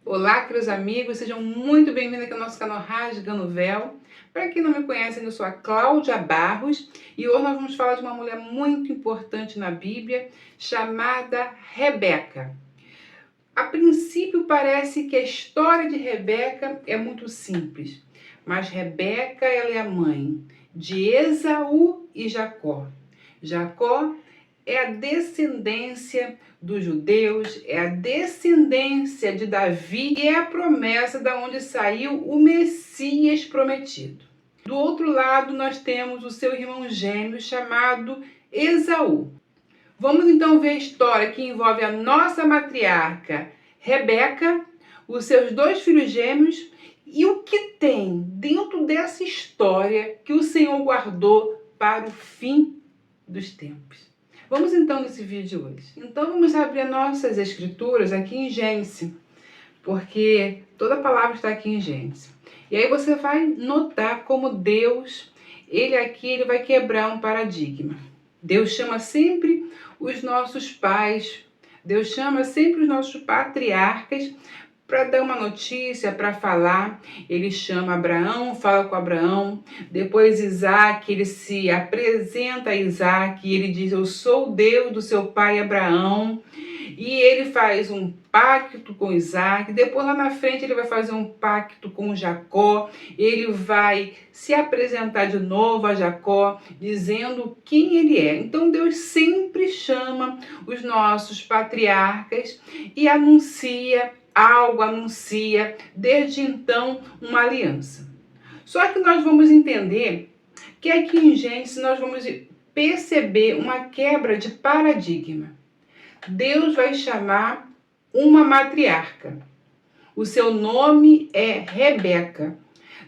Olá, queridos amigos, sejam muito bem-vindos aqui ao nosso canal Rasgando o Véu. Para quem não me conhece, eu sou a Cláudia Barros e hoje nós vamos falar de uma mulher muito importante na Bíblia, chamada Rebeca. A princípio parece que a história de Rebeca é muito simples, mas Rebeca ela é a mãe de Esaú e Jacó. Jacó é a descendência dos judeus, é a descendência de Davi e é a promessa da onde saiu o Messias prometido. Do outro lado, nós temos o seu irmão gêmeo chamado Esaú. Vamos então ver a história que envolve a nossa matriarca Rebeca, os seus dois filhos gêmeos e o que tem dentro dessa história que o Senhor guardou para o fim dos tempos. Vamos então nesse vídeo hoje. Então vamos abrir nossas escrituras aqui em Gênesis, porque toda a palavra está aqui em Gênesis. E aí você vai notar como Deus, ele vai quebrar um paradigma. Deus chama sempre os nossos pais, Deus chama sempre os nossos patriarcas para dar uma notícia, para falar. Ele chama Abraão, fala com Abraão. Depois Isaac, ele se apresenta a Isaac e ele diz: eu sou o Deus do seu pai Abraão. E ele faz um pacto com Isaac. Depois lá na frente ele vai fazer um pacto com Jacó. Ele vai se apresentar de novo a Jacó, dizendo quem ele é. Então Deus sempre chama os nossos patriarcas e anuncia algo, anuncia desde então uma aliança. Só que nós vamos entender que aqui em Gênesis nós vamos perceber uma quebra de paradigma. Deus vai chamar uma matriarca. O seu nome é Rebeca.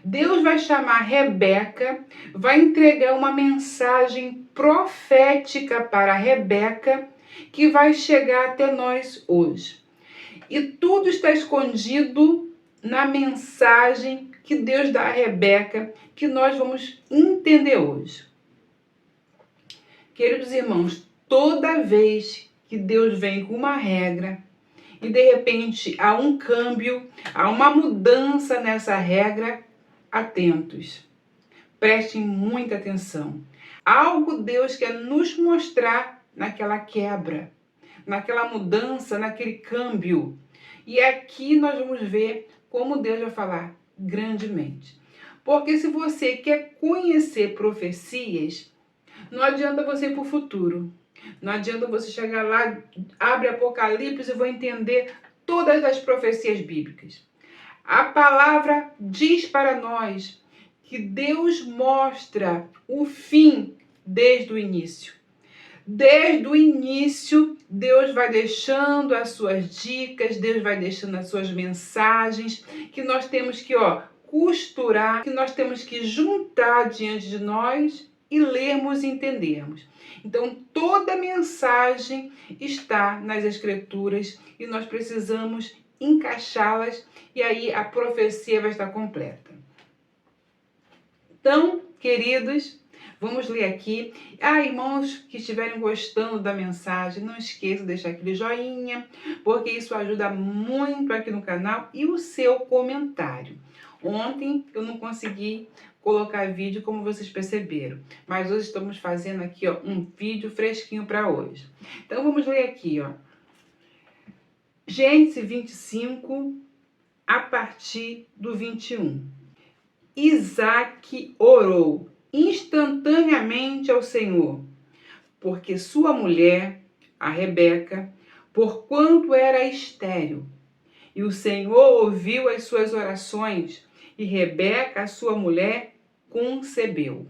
Deus vai chamar Rebeca, vai entregar uma mensagem profética para Rebeca que vai chegar até nós hoje. E tudo está escondido na mensagem que Deus dá a Rebeca, que nós vamos entender hoje. Queridos irmãos, toda vez que Deus vem com uma regra e de repente há um câmbio, há uma mudança nessa regra, atentos. Prestem muita atenção. Algo Deus quer nos mostrar naquela quebra, naquela mudança, naquele câmbio. E aqui nós vamos ver como Deus vai falar grandemente. Porque se você quer conhecer profecias, não adianta você ir para o futuro. Não adianta você chegar lá, abre Apocalipse e vai entender todas as profecias bíblicas. A palavra diz para nós que Deus mostra o fim desde o início. Desde o início, Deus vai deixando as suas dicas, Deus vai deixando as suas mensagens, que nós temos que costurar, que nós temos que juntar diante de nós e lermos e entendermos. Então, toda mensagem está nas Escrituras e nós precisamos encaixá-las e aí a profecia vai estar completa. Então, queridos, vamos ler aqui. Irmãos que estiverem gostando da mensagem, não esqueçam de deixar aquele joinha, porque isso ajuda muito aqui no canal, e o seu comentário. Ontem eu não consegui colocar vídeo, como vocês perceberam, mas hoje estamos fazendo aqui um vídeo fresquinho para hoje. Então vamos ler aqui, Gênesis 25, a partir do 21. Isaac orou instantaneamente ao Senhor, porque sua mulher, a Rebeca, porquanto era estéril, e o Senhor ouviu as suas orações, e Rebeca, a sua mulher, concebeu.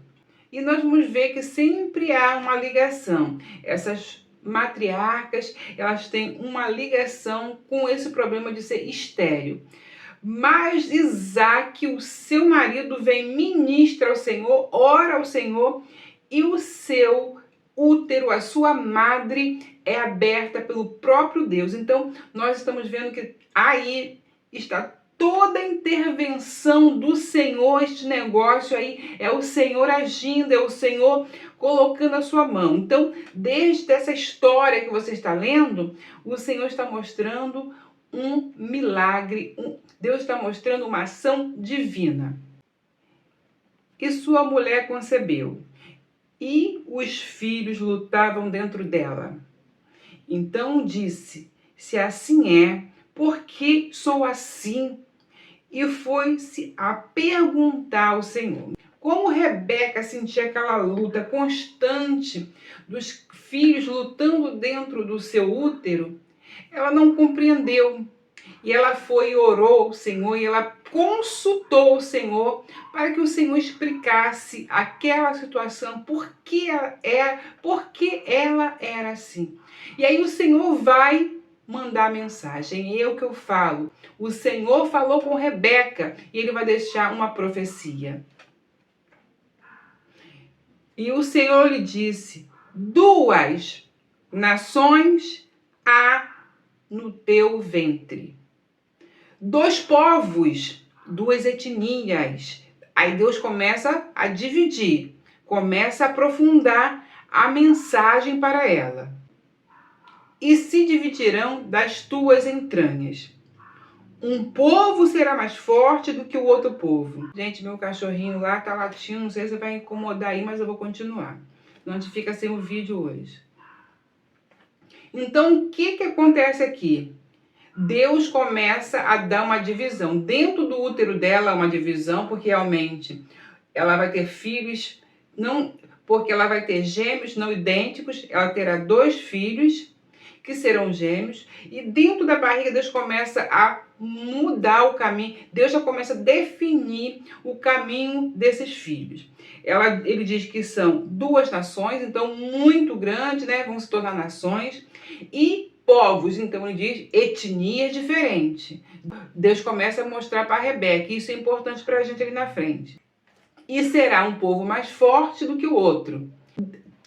E nós vamos ver que sempre há uma ligação. Essas matriarcas, elas têm uma ligação com esse problema de ser estéril. Mas Isaac, o seu marido, vem, ministra ao Senhor, ora ao Senhor, e o seu útero, a sua madre, é aberta pelo próprio Deus. Então, nós estamos vendo que aí está toda a intervenção do Senhor. Este negócio aí é o Senhor agindo, é o Senhor colocando a sua mão. Então, desde essa história que você está lendo, o Senhor está mostrando um milagre, Deus está mostrando uma ação divina. E sua mulher concebeu, e os filhos lutavam dentro dela. Então disse: se assim é, por que sou assim? E foi-se a perguntar ao Senhor. Como Rebeca sentia aquela luta constante dos filhos lutando dentro do seu útero, ela não compreendeu. E ela foi e orou ao Senhor, e ela consultou o Senhor para que o Senhor explicasse aquela situação, por que ela era assim. E aí o Senhor vai mandar a mensagem, eu que eu falo. O Senhor falou com Rebeca e ele vai deixar uma profecia. E o Senhor lhe disse: 2 nações há no teu ventre. 2 povos, 2 etnias. Aí Deus começa a dividir, começa a aprofundar a mensagem para ela. E se dividirão das tuas entranhas. Um povo será mais forte do que o outro povo. Gente, meu cachorrinho lá tá latindo, não sei se vai incomodar aí, mas eu vou continuar. Senão a gente fica sem o vídeo hoje. Então, o que acontece aqui? Deus começa a dar uma divisão. Dentro do útero dela, uma divisão, porque realmente ela vai ter filhos, porque ela vai ter gêmeos não idênticos, ela terá 2 filhos que serão gêmeos, e dentro da barriga Deus começa a mudar o caminho, Deus já começa a definir o caminho desses filhos. Ele diz que são 2 nações, então muito grande, né? Vão se tornar nações, e povos, então ele diz etnias diferentes. Deus começa a mostrar para Rebeca, e isso é importante para a gente ali na frente. E será um povo mais forte do que o outro.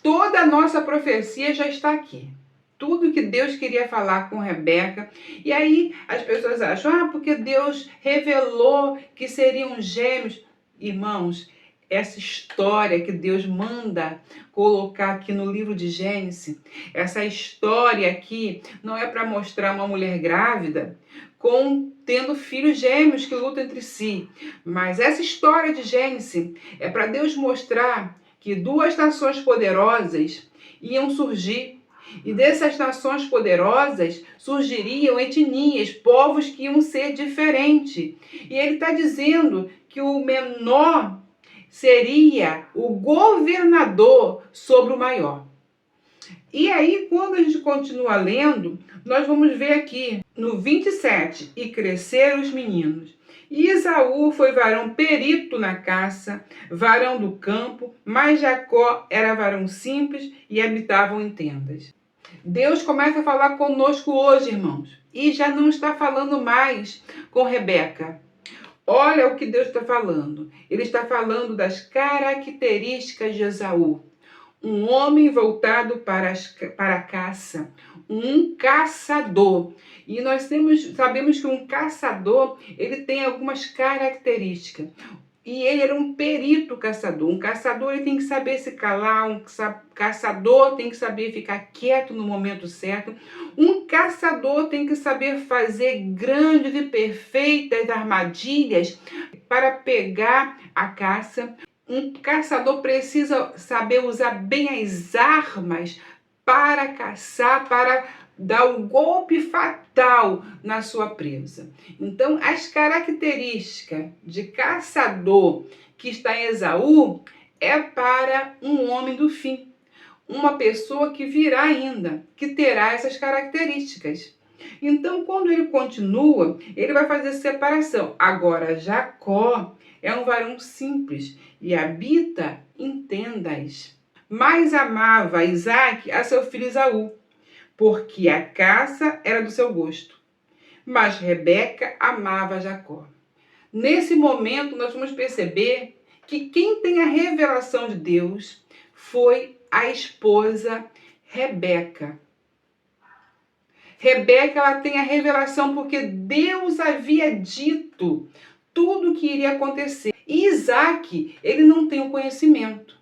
Toda a nossa profecia já está aqui. Tudo que Deus queria falar com Rebeca. E aí as pessoas acham, porque Deus revelou que seriam gêmeos. Irmãos, essa história que Deus manda colocar aqui no livro de Gênesis, essa história aqui não é para mostrar uma mulher grávida tendo filhos gêmeos que lutam entre si. Mas essa história de Gênesis é para Deus mostrar que 2 nações poderosas iam surgir. E dessas nações poderosas surgiriam etnias, povos que iam ser diferentes. E ele está dizendo que o menor seria o governador sobre o maior. E aí, quando a gente continua lendo, nós vamos ver aqui no 27, e cresceram os meninos. E Esaú foi varão perito na caça, varão do campo, mas Jacó era varão simples e habitavam em tendas. Deus começa a falar conosco hoje, irmãos, e já não está falando mais com Rebeca. Olha o que Deus está falando. Ele está falando das características de Esaú. Um homem voltado para a caça, um caçador. E nós sabemos que um caçador, ele tem algumas características. E ele era um perito caçador. Um caçador ele tem que saber se calar, um caçador tem que saber ficar quieto no momento certo. Um caçador tem que saber fazer grandes e perfeitas armadilhas para pegar a caça. Um caçador precisa saber usar bem as armas para caçar, para dar o golpe fatal na sua presa. Então, as características de caçador que está em Esaú é para um homem do fim, uma pessoa que virá ainda, que terá essas características. Então, quando ele continua, ele vai fazer separação. Agora, Jacó é um varão simples e habita em tendas. Mas amava Isaque a seu filho Esaú, porque a caça era do seu gosto. Mas Rebeca amava Jacó. Nesse momento, nós vamos perceber que quem tem a revelação de Deus foi a esposa Rebeca. Rebeca, ela tem a revelação porque Deus havia dito tudo o que iria acontecer. E Isaque, ele não tem o conhecimento.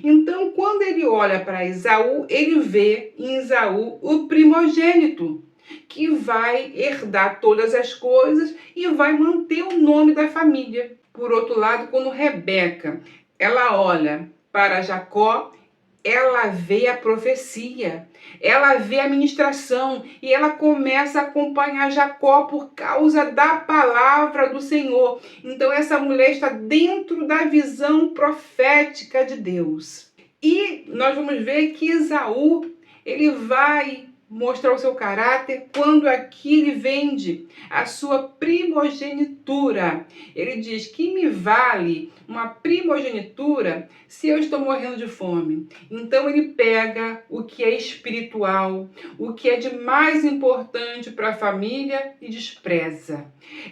Então, quando ele olha para Esaú, ele vê em Esaú o primogênito. que vai herdar todas as coisas e vai manter o nome da família. Por outro lado, quando Rebeca, ela olha para Jacó, ela vê a profecia, ela vê a ministração e ela começa a acompanhar Jacó por causa da palavra do Senhor. Então essa mulher está dentro da visão profética de Deus. E nós vamos ver que Esaú, ele vai mostrar o seu caráter quando aqui ele vende a sua primogenitura. Ele diz: que me vale uma primogenitura se eu estou morrendo de fome? Então ele pega o que é espiritual, o que é de mais importante para a família e despreza.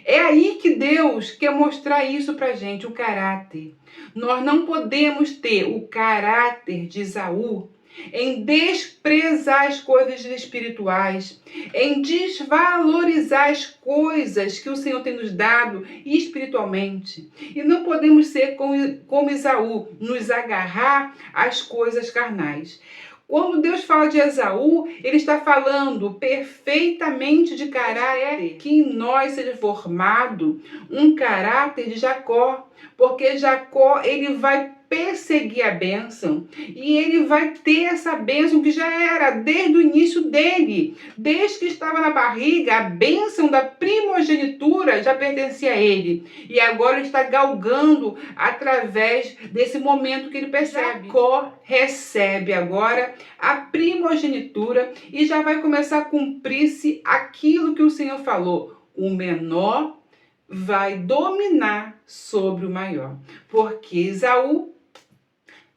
É aí que Deus quer mostrar isso para a gente, o caráter. Nós não podemos ter o caráter de Esaú em desprezar as coisas espirituais, em desvalorizar as coisas que o Senhor tem nos dado espiritualmente. E não podemos ser como Esaú, nos agarrar às coisas carnais. Quando Deus fala de Esaú, ele está falando perfeitamente de caráter, que em nós seja formado um caráter de Jacó, porque Jacó, ele vai perseguir a bênção e ele vai ter essa bênção que já era desde o início dele, desde que estava na barriga. A bênção da primogenitura já pertencia a ele e agora ele está galgando através desse momento que ele percebe. Jacó recebe agora a primogenitura e já vai começar a cumprir-se aquilo que o Senhor falou: o menor vai dominar sobre o maior, porque Esaú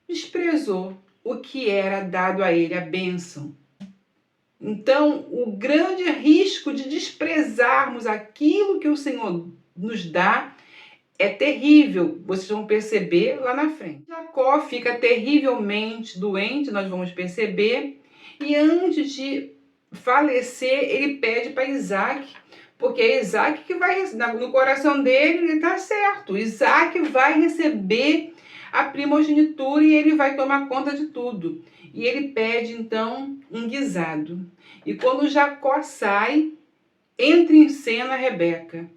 desprezou o que era dado a ele, a bênção. Então, o grande risco de desprezarmos aquilo que o Senhor nos dá é terrível. Vocês vão perceber lá na frente. Jacó fica terrivelmente doente, nós vamos perceber, e antes de falecer, ele pede para Isaac, porque é Isaac que vai, no coração dele, ele está certo. Isaac vai receber a primogenitura e ele vai tomar conta de tudo. E ele pede, então, um guisado. E quando Jacó sai, entra em cena Rebeca.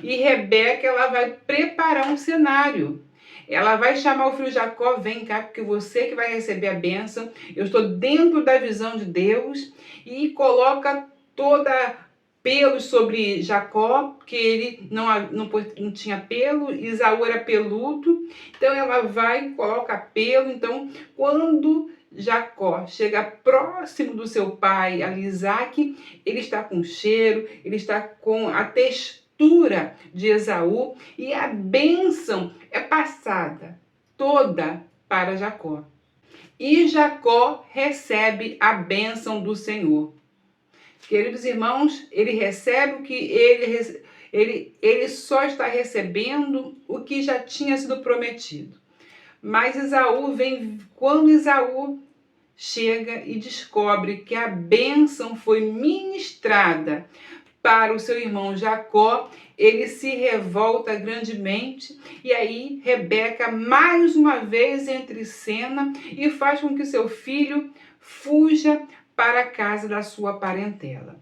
E Rebeca, ela vai preparar um cenário. Ela vai chamar o filho Jacó: vem cá, porque você que vai receber a bênção. Eu estou dentro da visão de Deus. E coloca toda pelos sobre Jacó, porque ele não tinha pelo, Esaú era peludo, então ela vai e coloca pelo. Então, quando Jacó chega próximo do seu pai, ali Isaac, ele está com cheiro, ele está com a textura de Esaú, e a bênção é passada toda para Jacó. E Jacó recebe a bênção do Senhor. Queridos irmãos, ele recebe o que ele só está recebendo o que já tinha sido prometido. Mas quando Esaú chega e descobre que a bênção foi ministrada para o seu irmão Jacó, ele se revolta grandemente, e aí Rebeca mais uma vez entra em cena e faz com que seu filho fuja para a casa da sua parentela.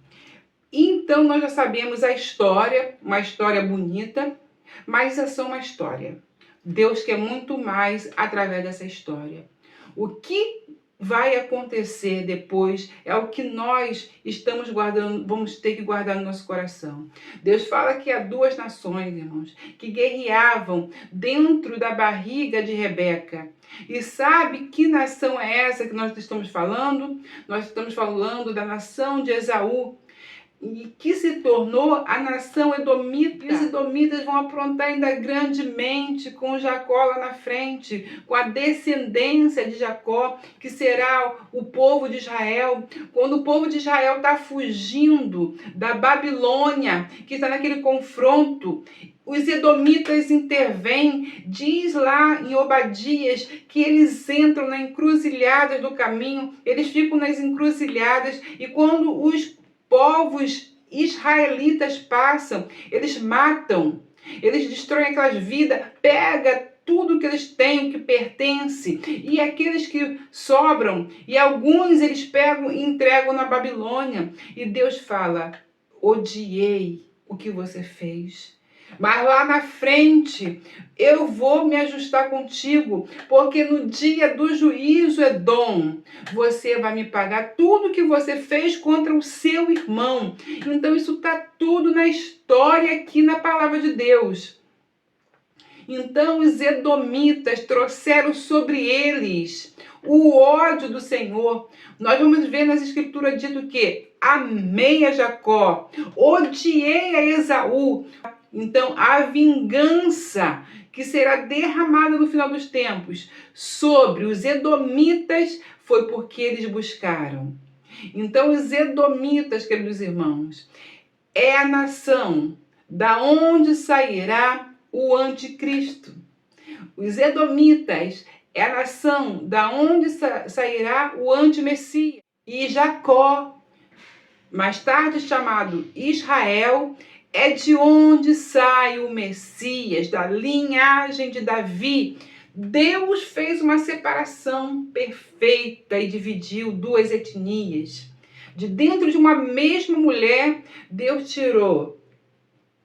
Então nós já sabemos a história, uma história bonita, mas é só uma história. Deus quer muito mais através dessa história. O que vai acontecer depois é o que nós estamos guardando, vamos ter que guardar no nosso coração. Deus fala que há duas nações, irmãos, que guerreavam dentro da barriga de Rebeca. E sabe que nação é essa que nós estamos falando? Nós estamos falando da nação de Esaú, e que se tornou a nação edomita. E os edomitas vão aprontar ainda grandemente com Jacó lá na frente, com a descendência de Jacó, que será o povo de Israel. Quando o povo de Israel está fugindo da Babilônia, que está naquele confronto, os edomitas intervêm. Diz lá em Obadias que eles entram na encruzilhada do caminho, eles ficam nas encruzilhadas, e quando os povos israelitas passam, eles matam, eles destroem aquelas vidas, pega tudo que eles têm, o que pertence, e aqueles que sobram, e alguns eles pegam e entregam na Babilônia. E Deus fala: odiei o que você fez, mas lá na frente eu vou me ajustar contigo, porque no dia do juízo, Edom, você vai me pagar tudo que você fez contra o seu irmão. Então isso está tudo na história aqui na palavra de Deus. Então os edomitas trouxeram sobre eles o ódio do Senhor. Nós vamos ver nas escrituras dito que amei a Jacó, odiei a Esaú. Então a vingança que será derramada no final dos tempos sobre os edomitas foi porque eles buscaram. Então os edomitas, queridos irmãos, é a nação da onde sairá o anticristo. Os edomitas é a nação da onde sairá o antimessias. E Jacó, mais tarde chamado Israel, é de onde sai o Messias, da linhagem de Davi. Deus fez uma separação perfeita e dividiu duas etnias. De dentro de uma mesma mulher, Deus tirou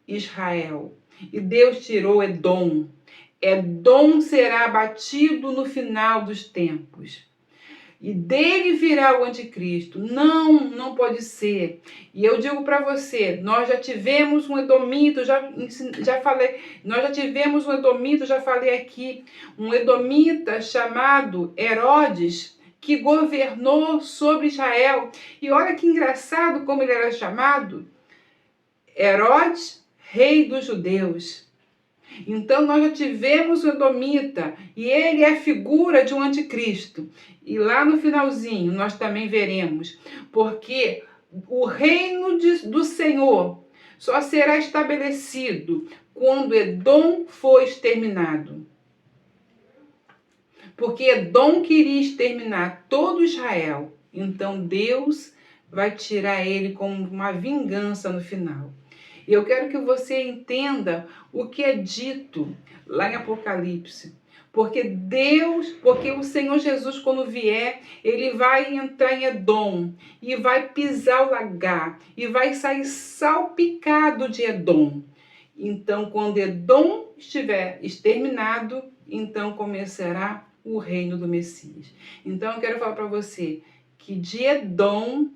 Israel e Deus tirou Edom. Edom será abatido no final dos tempos. E dele virá o anticristo. Não pode ser. E eu digo para você, nós já tivemos um edomita, já falei, nós já tivemos um edomita, já falei aqui, um edomita chamado Herodes, que governou sobre Israel. E olha que engraçado como ele era chamado. Herodes, rei dos judeus. Então nós já tivemos o edomita e ele é figura de um anticristo. E lá no finalzinho nós também veremos, porque o reino do Senhor só será estabelecido quando Edom for exterminado. Porque Edom queria exterminar todo Israel. Então Deus vai tirar ele como uma vingança no final. E eu quero que você entenda o que é dito lá em Apocalipse. Porque o Senhor Jesus, quando vier, ele vai entrar em Edom e vai pisar o lagar e vai sair salpicado de Edom. Então, quando Edom estiver exterminado, então começará o reino do Messias. Então, eu quero falar para você que de Edom,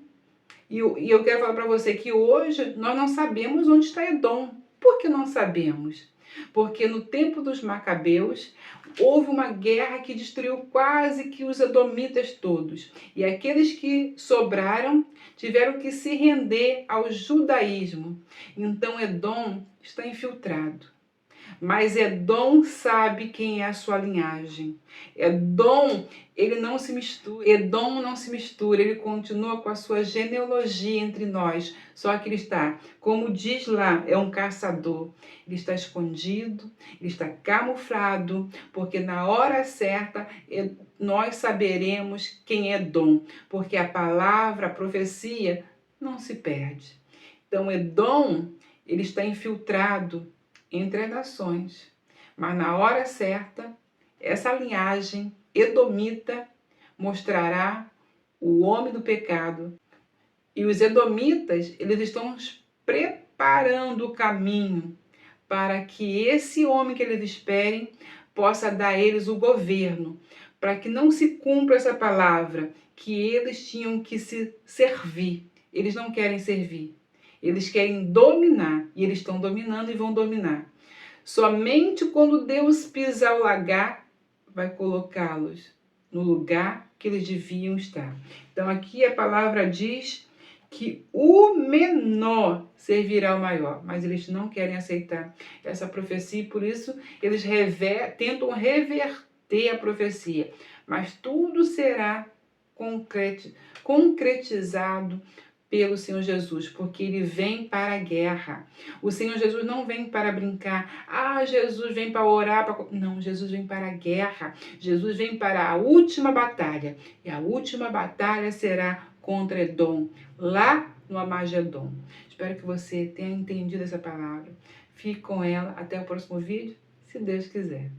e eu quero falar para você que hoje nós não sabemos onde está Edom. Por que não sabemos? Porque no tempo dos Macabeus houve uma guerra que destruiu quase que os edomitas todos. E aqueles que sobraram tiveram que se render ao judaísmo. Então Edom está infiltrado. Mas Edom sabe quem é a sua linhagem. Edom, ele não se mistura. Edom não se mistura, ele continua com a sua genealogia entre nós. Só que ele está, como diz lá, é um caçador. Ele está escondido, ele está camuflado, porque na hora certa nós saberemos quem é Edom. Porque a palavra, a profecia, não se perde. Então Edom, ele está infiltrado entre as nações, mas na hora certa, essa linhagem edomita mostrará o homem do pecado. E os edomitas, eles estão preparando o caminho para que esse homem que eles esperem possa dar a eles o governo, para que não se cumpra essa palavra, que eles tinham que se servir. Eles não querem servir. Eles querem dominar, e eles estão dominando e vão dominar. Somente quando Deus pisar o lagar, vai colocá-los no lugar que eles deviam estar. Então aqui a palavra diz que o menor servirá ao maior, mas eles não querem aceitar essa profecia, e por isso eles tentam reverter a profecia. Mas tudo será concretizado pelo Senhor Jesus, porque ele vem para a guerra. O Senhor Jesus não vem para brincar. Jesus vem para orar. Não, Jesus vem para a guerra. Jesus vem para a última batalha. E a última batalha será contra Edom, lá no Armagedon. Espero que você tenha entendido essa palavra. Fique com ela. Até o próximo vídeo, se Deus quiser.